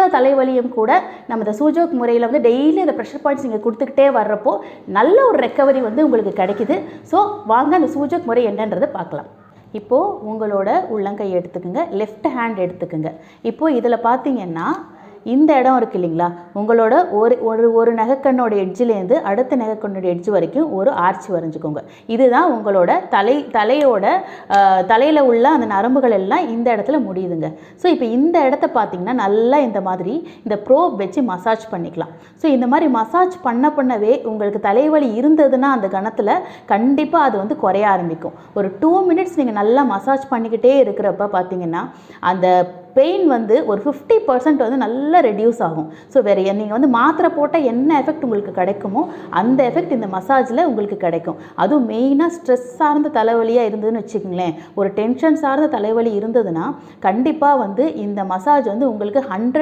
இல்லாத தலைவலியும் கூட நம்ம இந்த சூஜோக் முறையில் வந்து டெய்லி அந்த ப்ரெஷர் பாயிண்ட்ஸ் நீங்கள் கொடுத்துக்கிட்டே வர்றப்போ நல்ல ஒரு ரெக்கவரி வந்து உங்களுக்கு கிடைக்குது. ஸோ வாங்க அந்த சூஜோக் முறை என்னன்றதை பார்க்கலாம். இப்போது உங்களோட உள்ளங்கை எடுத்துக்கோங்க, லெஃப்ட் ஹேண்ட் எடுத்துக்கோங்க. இப்போது இதில் பார்த்தீங்கன்னா இந்த இடம் இருக்குது இல்லைங்களா, உங்களோட ஒரு நகைக்கண்ணோட எட்ஜிலேருந்து அடுத்த நகைக்கண்ணோட எட்ஜ் வரைக்கும் ஒரு ஆர்ச் வரைஞ்சிக்கோங்க. இதுதான் உங்களோட தலையில் உள்ள அந்த நரம்புகள் எல்லாம் இந்த இடத்துல முடியுதுங்க. ஸோ இப்போ இந்த இடத்த பார்த்தீங்கன்னா நல்லா இந்த மாதிரி இந்த ப்ரோப் வச்சு மசாஜ் பண்ணிக்கலாம். ஸோ இந்த மாதிரி மசாஜ் பண்ணவே உங்களுக்கு தலைவலி இருந்ததுன்னா அந்த கணத்தில் கண்டிப்பாக அது வந்து குறைய ஆரம்பிக்கும். ஒரு 2 மினிட்ஸ் நீங்கள் நல்லா மசாஜ் பண்ணிக்கிட்டே இருக்கிறப்ப பார்த்தீங்கன்னா அந்த பெயின் வந்து ஒரு 50% வந்து நல்லா ரெடியூஸ் ஆகும். ஸோ வேறு நீங்கள் வந்து மாத்திரை போட்டால் என்ன எஃபெக்ட் உங்களுக்கு கிடைக்குமோ அந்த எஃபெக்ட் இந்த மசாஜில் உங்களுக்கு கிடைக்கும். அதுவும் மெயினாக ஸ்ட்ரெஸ் சார்ந்த தலைவலியாக இருந்ததுன்னு வச்சுக்கோங்களேன், ஒரு டென்ஷன் சார்ந்த தலைவலி இருந்ததுன்னா கண்டிப்பாக வந்து இந்த மசாஜ் வந்து உங்களுக்கு 100